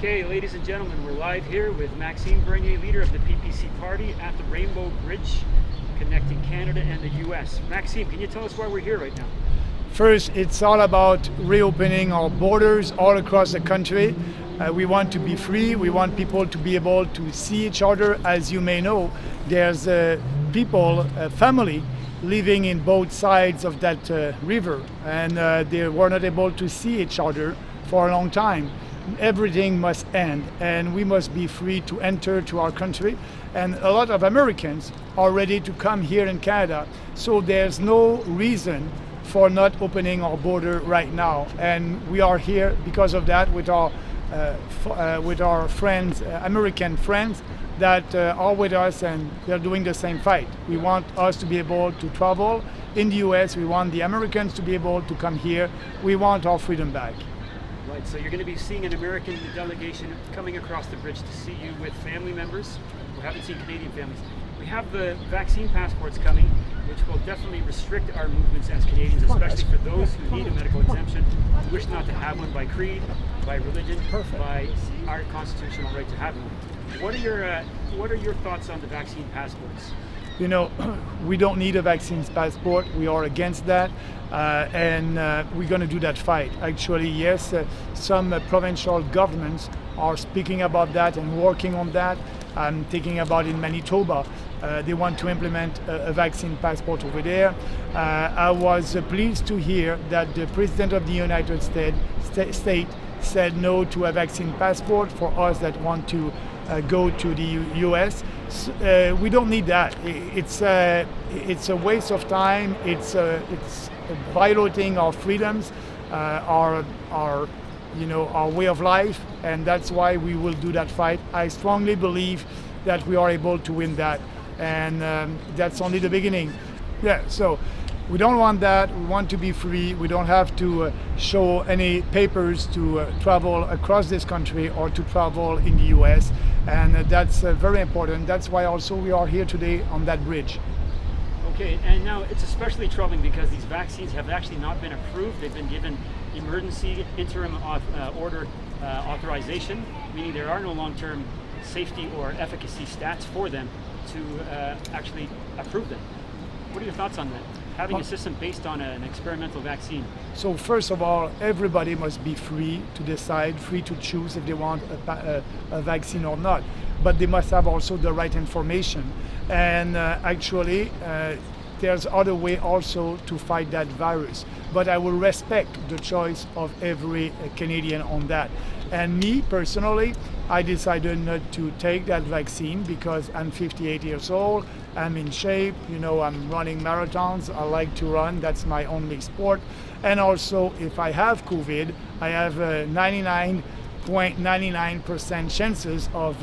Okay, ladies and gentlemen, we're live here with Maxime Bernier, leader of the PPC party at the Rainbow Bridge connecting Canada and the US. Maxime, can you tell us why we're here right now? First, it's all about reopening our borders all across the country. We want to be free. We want people to be able to see each other. As you may know, there's people, family, living in both sides of that river, and they were not able to see each other for a long time. Everything must end, and we must be free to enter to our country. And a lot of Americans are ready to come here in Canada, so there's no reason for not opening our border right now. And we are here because of that with our friends, American friends that are with us, and they're doing the same fight. We want us to be able to travel in the US. We want the Americans to be able to come here. We want our freedom back. Right, so you're going to be seeing an American delegation coming across the bridge to see you with family members. We haven't seen Canadian families. We have the vaccine passports coming, which will definitely restrict our movements as Canadians, especially for those who need a medical exemption, who wish not to have one by creed, by religion, by our constitutional right to have one. What are your thoughts on the vaccine passports? You know, we don't need a vaccine passport. We are against that, and we're going to do that fight. Actually, yes, some provincial governments are speaking about that and working on that. I'm thinking about in Manitoba. They want to implement a vaccine passport over there. I was pleased to hear that the President of the United States said no to a vaccine passport for us that want to go to the US. We don't need that. It's a waste of time. It's violating our freedoms, our way of life, and that's why we will do that fight. I strongly believe that we are able to win that, and that's only the beginning. Yeah, so we don't want that. We want to be free. We don't have to show any papers to travel across this country or to travel in the US, and that's very important. That's why also we are here today on that bridge. Okay, and now it's especially troubling because these vaccines have actually not been approved. They've been given emergency interim order authorization, meaning there are no long-term safety or efficacy stats for them to actually approve them. What are your thoughts on that? Having a system based on an experimental vaccine? So first of all, everybody must be free to decide, free to choose if they want a vaccine or not. But they must have also the right information. And actually, there's other way also to fight that virus. But I will respect the choice of every Canadian on that. And me personally, I decided not to take that vaccine because I'm 58 years old, I'm in shape, I'm running marathons, I like to run, that's my only sport. And also, if I have COVID, I have 99.99% chances of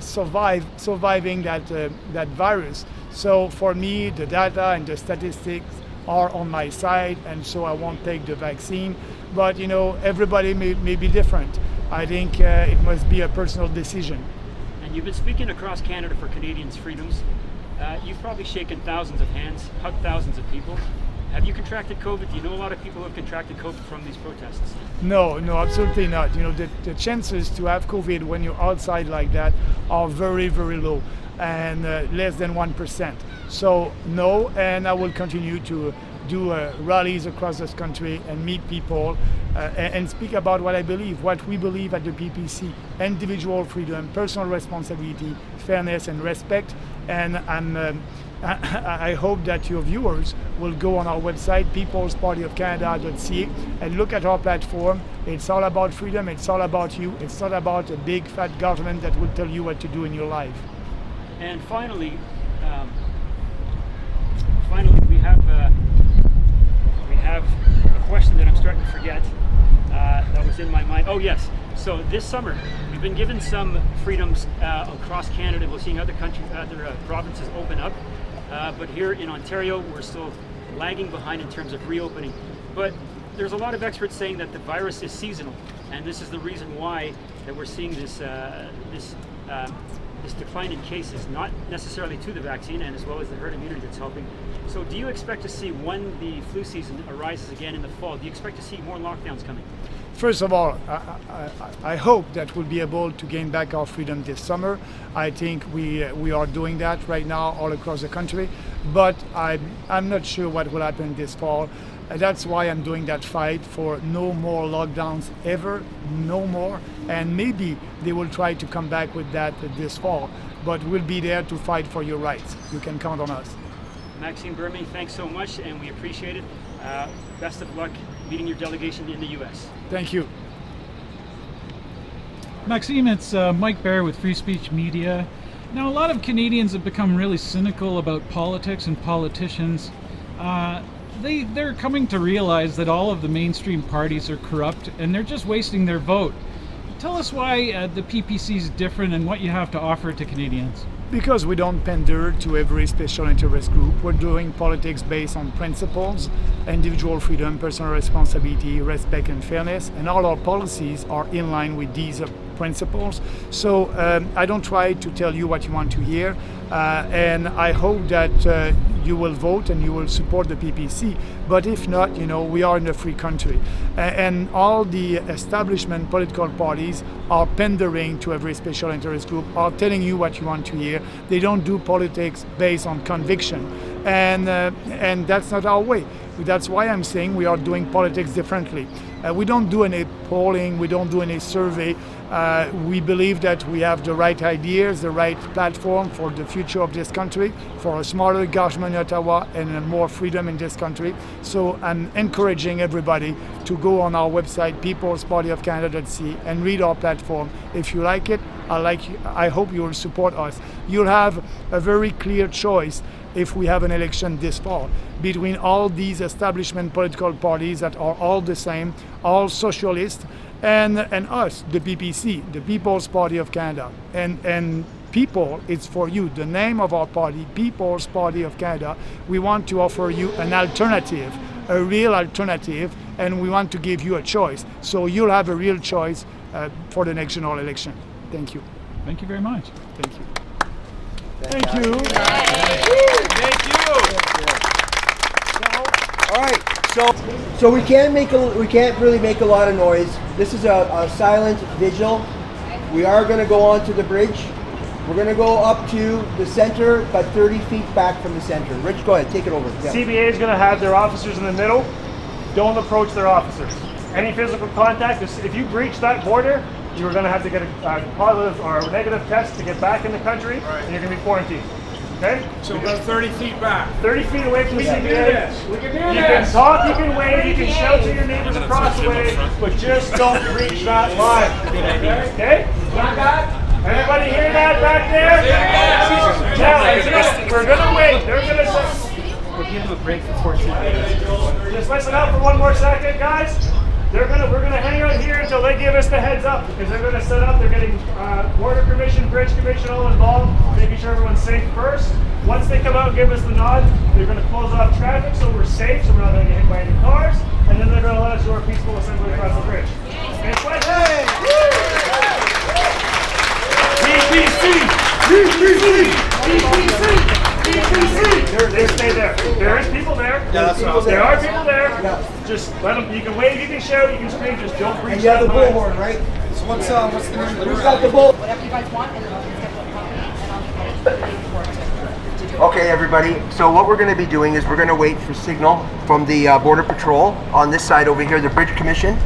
surviving that virus. So for me, the data and the statistics are on my side, and so I won't take the vaccine. But everybody may be different. I think it must be a personal decision. And you've been speaking across Canada for Canadians' freedoms. You've probably shaken thousands of hands, hugged thousands of people. Have you contracted COVID? Do you know a lot of people who have contracted COVID from these protests? No, absolutely not. The chances to have COVID when you're outside like that are very, very low, and less than 1%. So no, and I will continue to do rallies across this country and meet people and speak about what I believe, what we believe at the PPC: individual freedom, personal responsibility, fairness, and respect. And I hope that your viewers will go on our website, peoplespartyofcanada.ca, and look at our platform. It's all about freedom. It's all about you. It's not about a big fat government that will tell you what to do in your life. And finally, we have a question that I'm starting to forget that was in my mind. Oh yes, so this summer we've been given some freedoms across Canada. We're seeing other countries, other provinces open up, but here in Ontario we're still lagging behind in terms of reopening. But there's a lot of experts saying that the virus is seasonal, and this is the reason why that we're seeing this this decline in cases, not necessarily to the vaccine, and as well as the herd immunity that's helping. So do you expect to see, when the flu season arises again in the fall, do you expect to see more lockdowns coming? First of all, I hope that we'll be able to gain back our freedom this summer. I think we are doing that right now all across the country, but I'm not sure what will happen this fall. That's why I'm doing that fight for no more lockdowns ever, no more. And maybe they will try to come back with that this fall, but we'll be there to fight for your rights. You can count on us. Maxime Bernier, thanks so much, and we appreciate it. Best of luck meeting your delegation in the U.S. Thank you. Maxime, it's Mike Baer with Free Speech Media. Now, a lot of Canadians have become really cynical about politics and politicians. They're coming to realize that all of the mainstream parties are corrupt and they're just wasting their vote. Tell us why the PPC is different and what you have to offer to Canadians. Because we don't pander to every special interest group. We're doing politics based on principles, individual freedom, personal responsibility, respect and fairness, and all our policies are in line with these principles. So I don't try to tell you what you want to hear, and I hope that you will vote and you will support the PPC. But if not, we are in a free country, and all the establishment political parties are pandering to every special interest group, are telling you what you want to hear. They don't do politics based on conviction, and that's not our way. That's why I'm saying we are doing politics differently. We don't do any polling, we don't do any survey. We believe that we have the right ideas, the right platform for the future of this country, for a smarter government in Ottawa and more freedom in this country. So I'm encouraging everybody to go on our website, peoplespartyofcanada.ca, and read our platform. If you like it, I hope you will support us. You'll have a very clear choice if we have an election this fall between all these establishment political parties that are all the same, all socialist, and us, the PPC, the People's Party of Canada. And people, it's for you. The name of our party, People's Party of Canada, we want to offer you an alternative, a real alternative, and we want to give you a choice. So you'll have a real choice for the next general election. Thank you. Thank you very much. Thank you. Thank you. Thank you. All right. So we can't really make a lot of noise. This is a silent vigil. We are going to go onto the bridge. We're going to go up to the center, but 30 feet back from the center. Rich, go ahead, take it over. Yeah. CBA is going to have their officers in the middle. Don't approach their officers. Any physical contact, if you breach that border, you are going to have to get a positive or a negative test to get back in the country, and you're going to be quarantined. Okay? So we're 30 feet back. 30 feet away from the CBA. We can do You this. can talk, you can wave, you can shout to your neighbors across the way, but just don't breach that line. Okay? Got that? Everybody hear that back there? Now, we're going to wait. They're going to say, We'll give them a break for 14 minutes. just listen up for one more second, guys. We're gonna hang out here until they give us the heads up, because they're gonna set up. They're getting border commission, bridge commission all involved, making sure everyone's safe first. Once they come out and give us the nod, they're gonna close off traffic so we're safe, so we're not gonna get hit by any cars, and then they're gonna let us do our peaceful assembly across the bridge. They stay there. There is people there. There are people there. Yeah. Just let them. You can wave, you can shout, you can scream. Just don't breach And you have that the line. bullhorn, right? So what's the name of the Who's got the bull? Whatever you guys want, and then I'll schedule a company, and I'll do Okay, everybody. So what we're going to be doing is we're going to wait for signal from the Border Patrol on this side over here, the Bridge Commission.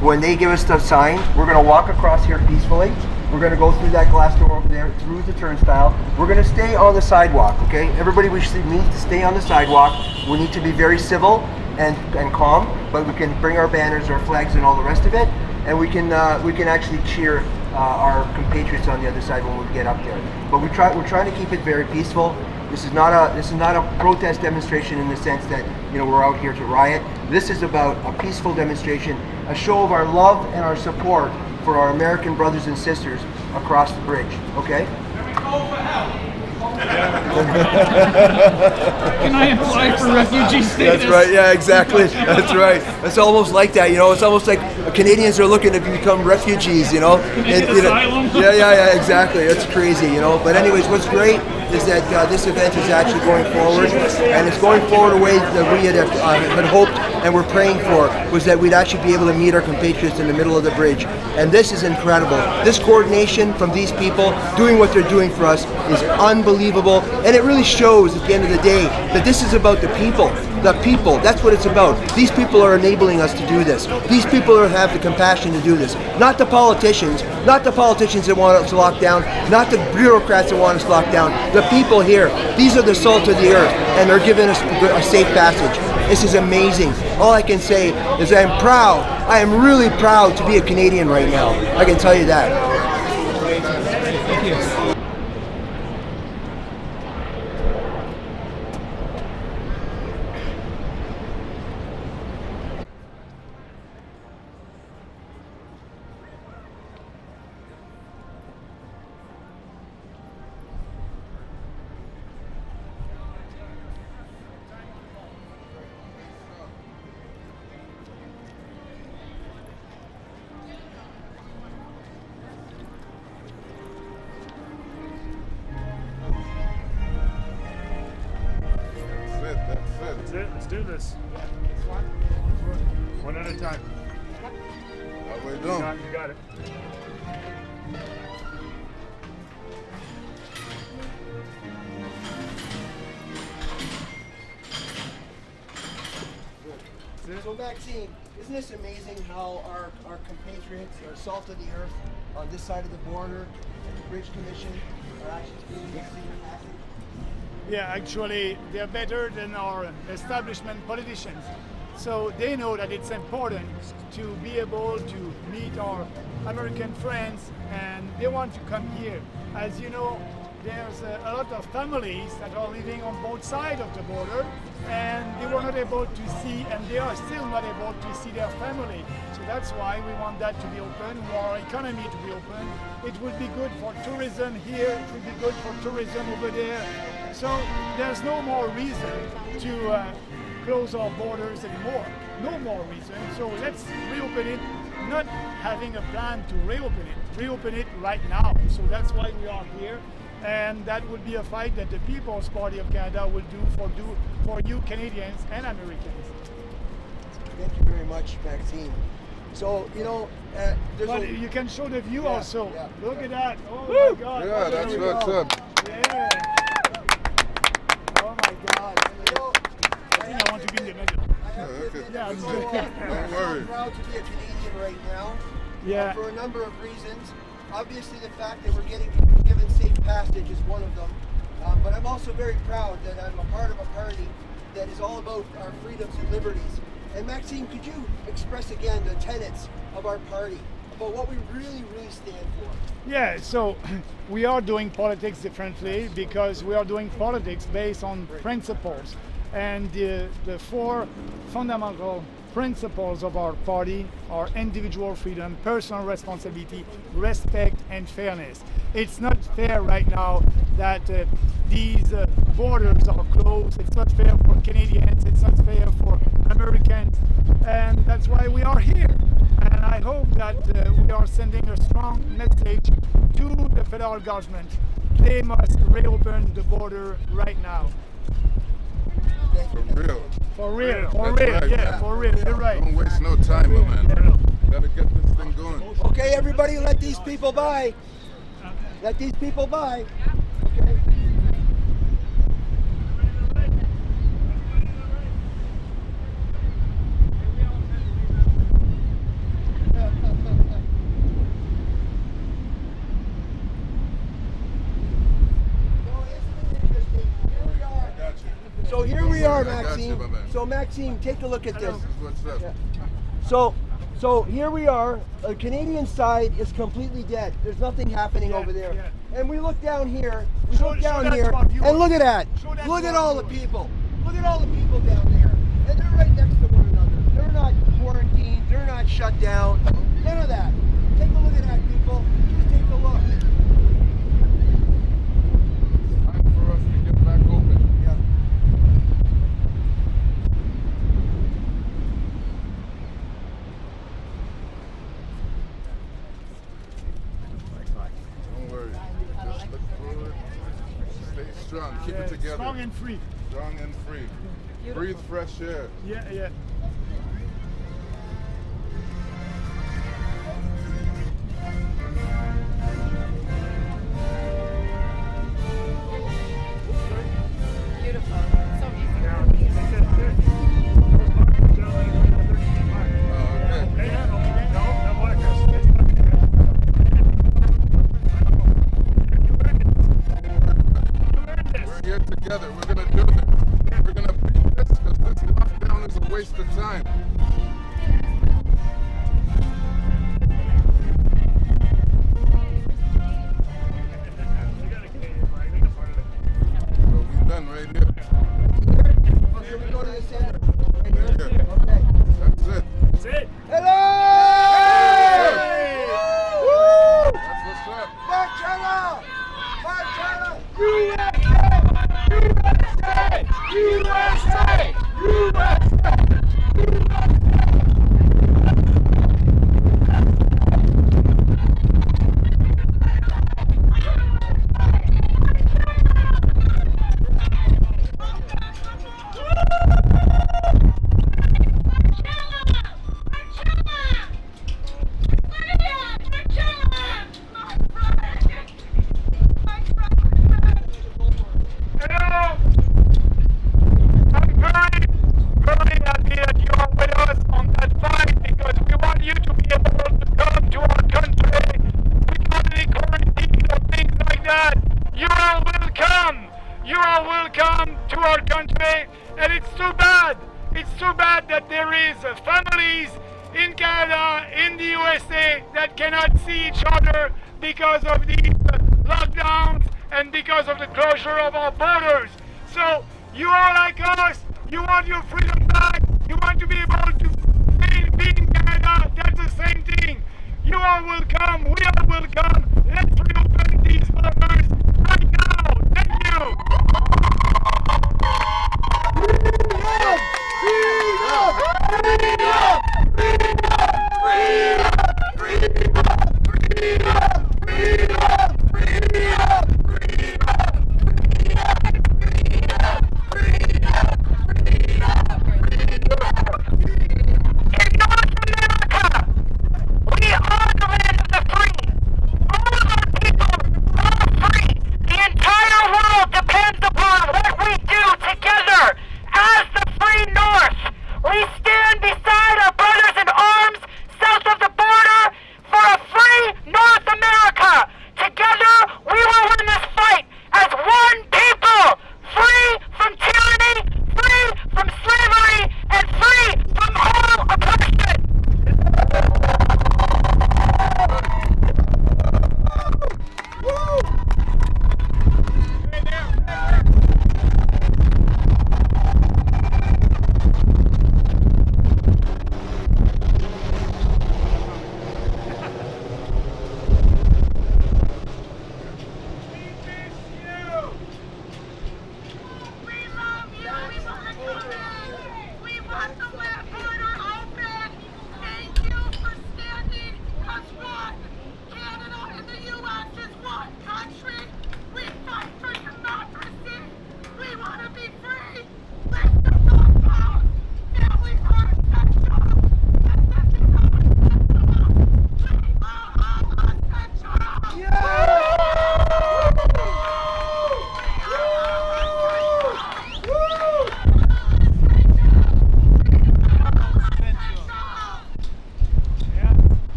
When they give us the sign, we're going to walk across here peacefully. We're going to go through that glass door over there, through the turnstile. We're going to stay on the sidewalk, okay? Everybody, we need to stay on the sidewalk. We need to be very civil and calm, but we can bring our banners, our flags, and all the rest of it. And we can actually cheer our compatriots on the other side when we get up there. But we're trying to keep it very peaceful. This is not a protest demonstration in the sense that we're out here to riot. This is about a peaceful demonstration, a show of our love and our support for our American brothers and sisters across the bridge. Okay? Can we call for help? Can I apply for refugee status? That's right. Yeah, exactly. That's right. It's almost like that. It's almost like Canadians are looking to become refugees. Asylum. Yeah. Exactly. It's crazy. But anyways, what's great is that this event is actually going forward, and it's going forward a way that we had hoped and were praying for, was that we'd actually be able to meet our compatriots in the middle of the bridge. And this is incredible. This coordination from these people doing what they're doing for us is unbelievable, and it really shows at the end of the day that this is about the people. The people, that's what it's about. These people are enabling us to do this. These people have the compassion to do this. Not the politicians that want us locked down, not the bureaucrats that want us locked down. The people here, these are the salt of the earth, and they're giving us a safe passage. This is amazing. All I can say is I'm proud. I am really proud to be a Canadian right now. I can tell you that. Thank you. That's it. Let's do this. One at a time. How we You doing? got it. So Maxime, isn't this amazing how our compatriots, our salt of the earth, on this side of the border, and the Bridge Commission, are actually doing this safe passage? Yeah, actually, they're better than our establishment politicians. So they know that it's important to be able to meet our American friends, and they want to come here. As you know, there's a lot of families that are living on both sides of the border, and they were not able to see, and they are still not able to see their family. So that's why we want that to be open, we want our economy to be open. It would be good for tourism here, it would be good for tourism over there. So there's no more reason to close our borders anymore. No more reason. So let's reopen it, not having a plan to reopen it right now. So that's why we are here. And that would be a fight that the People's Party of Canada will do for you Canadians and Americans. Thank you very much, Maxime. So, But you can show the view also. yeah. Look at that. Oh Woo! my God. Yeah, Oh, that's there we what's go. up. Yeah. Oh my God. I think I want to be in the middle. Okay. Yeah, I'm So, good. Don't worry. I'm proud to be a Canadian right now. Yeah. For a number of reasons. Obviously, the fact that we're given safe passage is one of them. But I'm also very proud that I'm a part of a party that is all about our freedoms and liberties. And Maxime, could you express again the tenets of our party, about what we really, really stand for? Yeah, so we are doing politics differently because we are doing politics based on principles. And the four fundamental principles of our party are individual freedom, personal responsibility, respect, and fairness. It's not fair right now that these borders are closed. It's not fair for Canadians. It's not fair for Americans. And that's why we are here. And I hope that we are sending a strong message to the federal government. They must reopen the border right now. For real. For real, That's for real, right, yeah, man. for real, you're right. Don't waste no time, my man. Gotta get this thing going. Okay, everybody, let these people by. Let these people by. Okay. So here we are, I got you, Maxime. my man. So Maxime, take a look at this. This is what's up. Yeah. So here we are. The Canadian side is completely dead. There's nothing happening Yeah, over there. yeah. And we look down here. We Show- look show down that here, to our viewers. and look at that. Show that Look to at our all the viewers. people. Look at all the people down there. And they're right next to one another. They're not quarantined. They're not shut down. None of that. Take a look at that, people. Just take a look. Time for us to get back strong. Keep Yeah, it together. strong and free. Strong and free. Breathe fresh air. Yeah. Beautiful. So beautiful. Now, they said 30. Those markers are only 30 feet mark. Okay. Okay? No markers. It's markers. You earned this. We're here together. We're gonna do this. We're gonna beat this because this lockdown is a waste of time. You got a Canadian flag. Make a part of it. So we're done right here. Okay, we go to the center. Right here. That's it. That's it. Hello! That's what's up. Marcella! Marcella! Hello! I'm very happy that you are with us on that fight because we want you to be able to come to our country without any quarantine or things like that. You are welcome. You are welcome to our country, and it's too bad. It's too bad that there is families in Canada, in the USA that cannot see each other because of these lockdowns and because of the closure of our borders. So you are like us. You want your freedom back. You want to be able to be in Canada. That's the same thing. You are welcome. We are welcome. Let's reopen these borders right now. Thank you.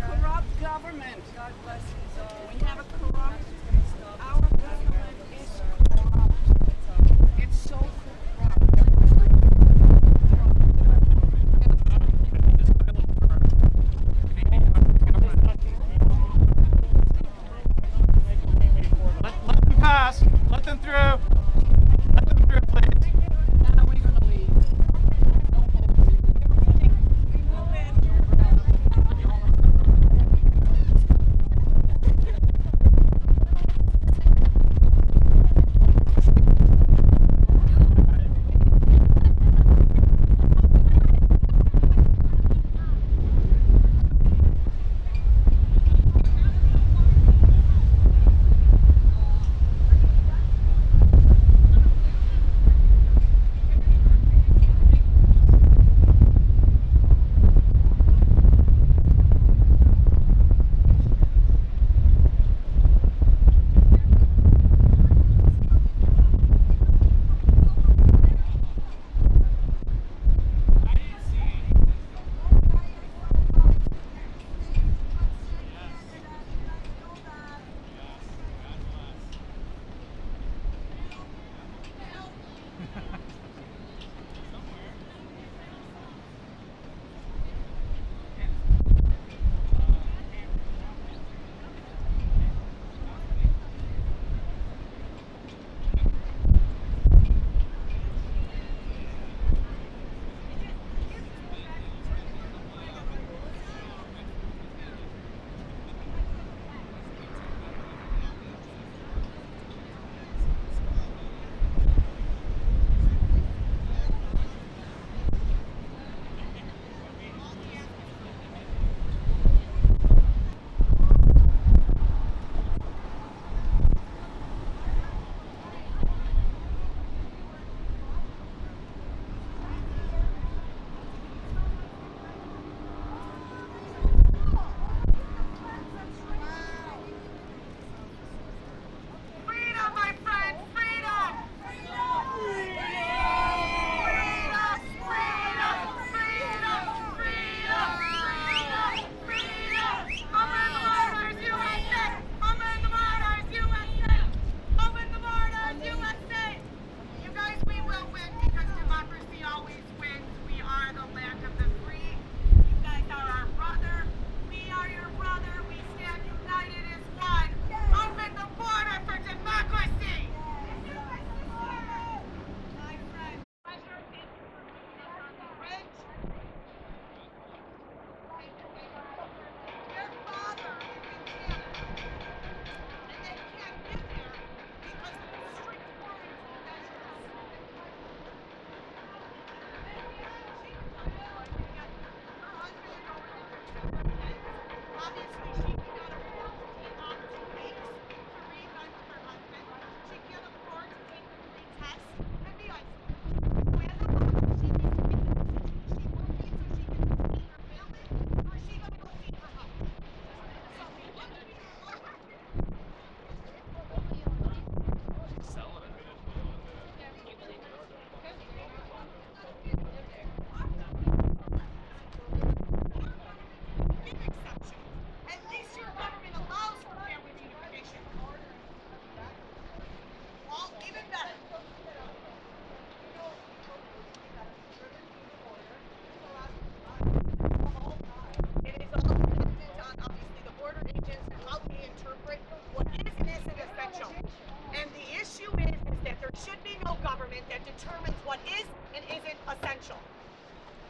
corrupt government. God bless you. We have a corrupt. Our government is corrupt. It's so corrupt. Let them pass. Let them through. Let them through, please. Now we're gonna leave.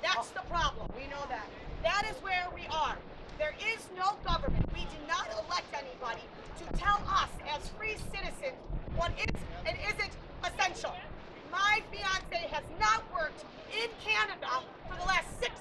That's the problem. We know that. That is where we are. There is no government. We did not elect anybody to tell us as free citizens what is and isn't essential. My fiance has not worked in Canada for the last 6